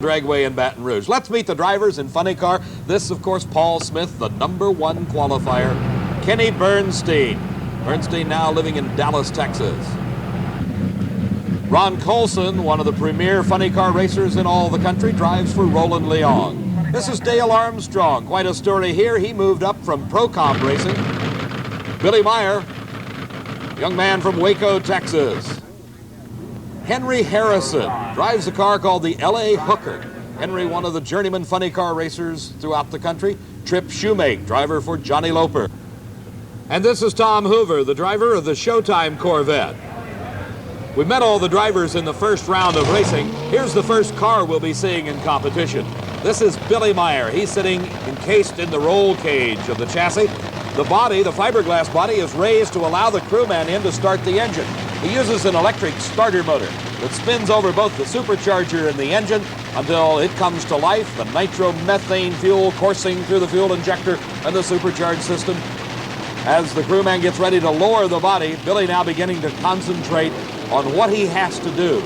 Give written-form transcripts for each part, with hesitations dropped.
Dragway in Baton Rouge. Let's meet the drivers in funny car. This, of course, Paul Smith, the #1 qualifier. Kenny Bernstein. Bernstein now living in Dallas, Texas. Ron Colson, one of the premier funny car racers in all the country, drives for Roland Leong. This is Dale Armstrong. Quite a story here. He moved up from Pro Comp racing. Billy Meyer, young man from Waco, Texas. Henry Harrison drives a car called the LA Hooker. Henry, one of the journeyman funny car racers throughout the country. Tripp Shumake, driver for Johnny Loper. And this is Tom Hoover, the driver of the Showtime Corvette. We met all the drivers in the first round of racing. Here's the first car we'll be seeing in competition. This is Billy Meyer. He's sitting encased in the roll cage of the chassis. The body, the fiberglass body, is raised to allow the crewman in to start the engine. He uses an electric starter motor that spins over both the supercharger and the engine until it comes to life, the nitromethane fuel coursing through the fuel injector and the supercharged system. As the crewman gets ready to lower the body, Billy now beginning to concentrate on what he has to do.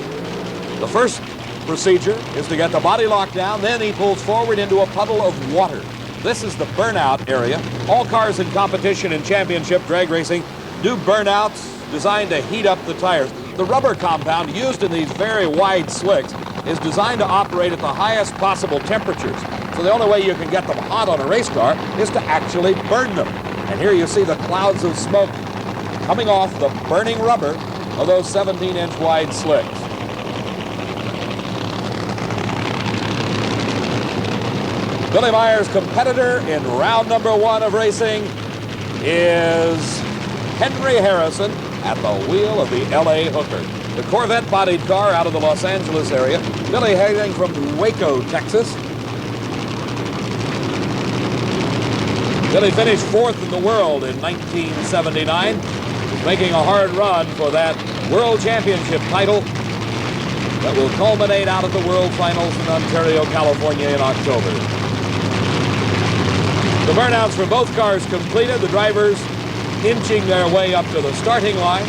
The first procedure is to get the body locked down, then he pulls forward into a puddle of water. This is the burnout area. All cars in competition in championship drag racing do burnouts designed to heat up the tires. The rubber compound used in these very wide slicks is designed to operate at the highest possible temperatures. So the only way you can get them hot on a race car is to actually burn them. And here you see the clouds of smoke coming off the burning rubber of those 17-inch wide slicks. Billy Meyer's competitor in round #1 of racing is Henry Harrison at the wheel of the LA Hooker. The Corvette-bodied car out of the Los Angeles area. Billy hailing from Waco, Texas. Billy finished 4th in the world in 1979, making a hard run for that World Championship title that will culminate out at the World Finals in Ontario, California in October. The burnouts for both cars completed, the drivers inching their way up to the starting line.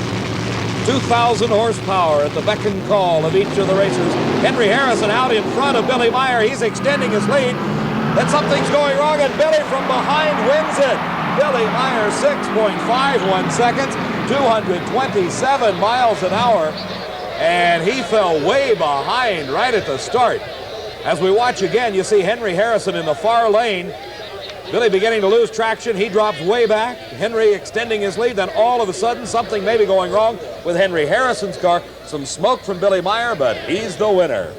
2,000 horsepower at the beck and call of each of the racers. Henry Harrison out in front of Billy Meyer. He's extending his lead. Then something's going wrong, and Billy from behind wins it. Billy Meyer, 6.51 seconds, 227 miles an hour, and he fell way behind right at the start. As we watch again, you see Henry Harrison in the far lane. Billy beginning to lose traction. He drops way back. Henry extending his lead. Then all of a sudden, something may be going wrong with Henry Harrison's car. Some smoke from Billy Meyer, but he's the winner.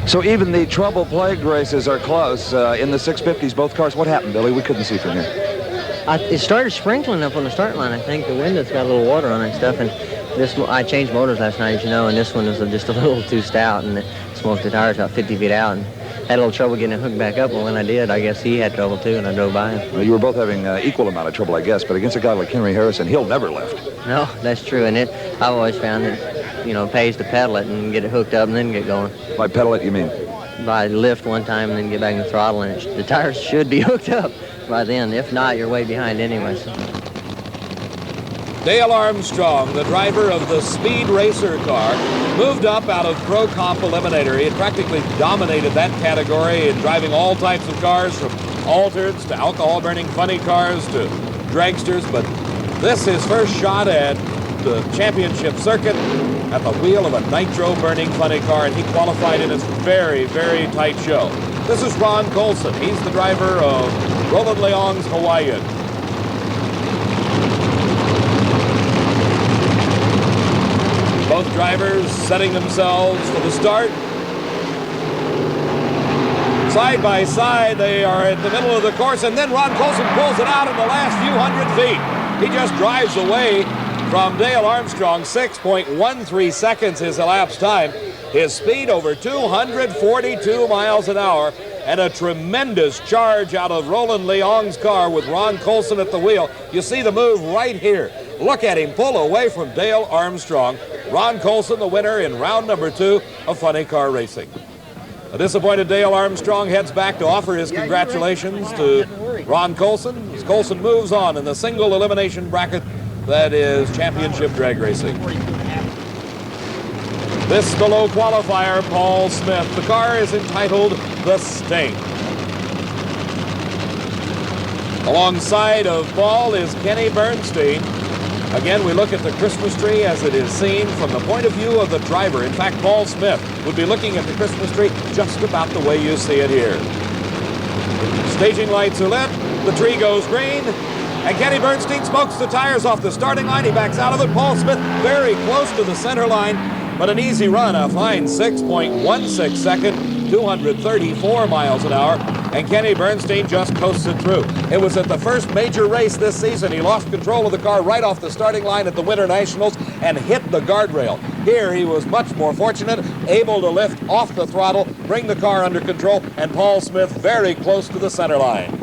So even the trouble-plagued races are close. In the 650s, both cars. What happened, Billy? We couldn't see from here. It started sprinkling up on the start line. I think the window's got a little water on it and stuff. And I changed motors last night, as you know, and this one was just a little too stout, and it smoked the tires about 50 feet out. And had a little trouble getting it hooked back up, and when I did, I guess he had trouble too, and I drove by him. Well, you were both having equal amount of trouble, I guess, but against a guy like Henry Harrison, he'll never lift. No, that's true, and I've always found that, it pays to pedal it and get it hooked up and then get going. By pedal it, you mean? By lift one time and then get back in the throttle, and the tires should be hooked up by then. If not, you're way behind anyway. So. Dale Armstrong, the driver of the Speed Racer car, moved up out of Pro Comp Eliminator. He had practically dominated that category in driving all types of cars, from altereds to alcohol-burning funny cars to dragsters. But this is his first shot at the championship circuit at the wheel of a nitro-burning funny car, and he qualified in his very, very tight show. This is Ron Colson. He's the driver of Roland Leong's Hawaiian. Both drivers setting themselves for the start. Side by side, they are at the middle of the course, and then Ron Colson pulls it out in the last few hundred feet. He just drives away from Dale Armstrong. 6.13 seconds his elapsed time. His speed over 242 miles an hour, and a tremendous charge out of Roland Leong's car with Ron Colson at the wheel. You see the move right here. Look at him pull away from Dale Armstrong. Ron Colson, the winner in round #2 of funny car racing. A disappointed Dale Armstrong heads back to offer his congratulations to Ron Colson as Colson moves on in the single elimination bracket that is championship drag racing. This below qualifier, Paul Smith. The car is entitled The Sting. Alongside of Paul is Kenny Bernstein. Again, we look at the Christmas tree as it is seen from the point of view of the driver. In fact, Paul Smith would be looking at the Christmas tree just about the way you see it here. Staging lights are lit, the tree goes green, and Kenny Bernstein smokes the tires off the starting line. He backs out of it. Paul Smith very close to the center line, but an easy run, a fine 6.16 second, 234 miles an hour, and Kenny Bernstein just coasted through. It was at the first major race this season. He lost control of the car right off the starting line at the Winter Nationals and hit the guardrail. Here he was much more fortunate, able to lift off the throttle, bring the car under control, and Paul Smith very close to the center line.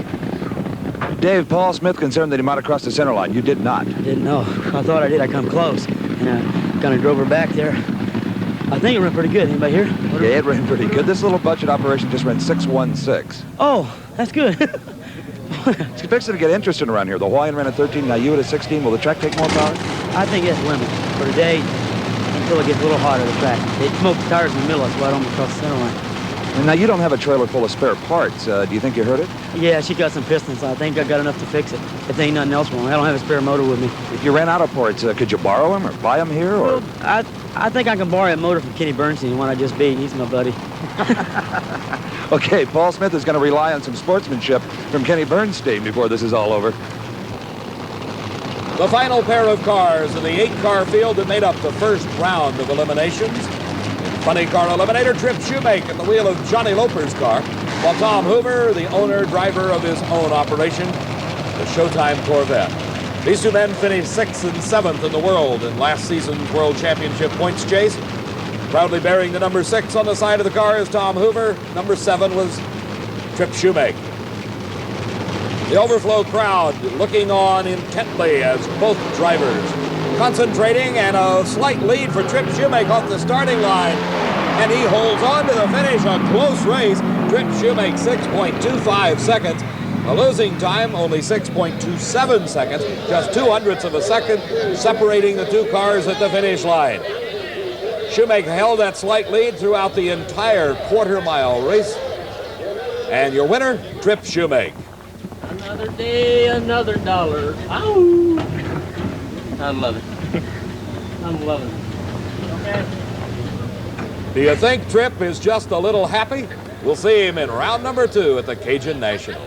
Dave, Paul Smith concerned that he might have crossed the center line. You did not. I didn't know. I thought I did. I come close, and I kind of drove her back there. I think it ran pretty good. Anybody here? Yeah, it ran pretty good. This little budget operation just ran 6.16. Oh, that's good. It's fixing to get interesting around here. The Hawaiian ran at 13, now you at a 16. Will the track take more power? I think that's the limit for today until it gets a little hotter, the track. They smoked the tires in the middle, that's why I don't cross the center line. And now, you don't have a trailer full of spare parts. Do you think you hurt it? Yeah, she got some pistons. I think I got enough to fix it. If there ain't nothing else wrong. I don't have a spare motor with me. If you ran out of parts, could you borrow them or buy them here? Or? Well, I think I can borrow a motor from Kenny Bernstein, the one I just beat. He's my buddy. Okay, Paul Smith is going to rely on some sportsmanship from Kenny Bernstein before this is all over. The final pair of cars in the 8-car field that made up the first round of eliminations. Funny car eliminator, Tripp Shumake at the wheel of Johnny Loper's car, while Tom Hoover, the owner, driver of his own operation, the Showtime Corvette. These two men finished 6th and 7th in the world in last season's World Championship points chase. Proudly bearing the number 6 on the side of the car is Tom Hoover. Number 7 was Tripp Shumake. The overflow crowd looking on intently as both drivers concentrating, and a slight lead for Tripp Shumake off the starting line. And he holds on to the finish, a close race. Tripp Shumake 6.25 seconds. The losing time only 6.27 seconds, just 0.02 of a second separating the two cars at the finish line. Shumake held that slight lead throughout the entire quarter-mile race. And your winner, Tripp Shumake. Another day, another dollar. Ow! I'm loving it. I'm loving it. Okay. Do you think Tripp is just a little happy? We'll see him in round number 2 at the Cajun National.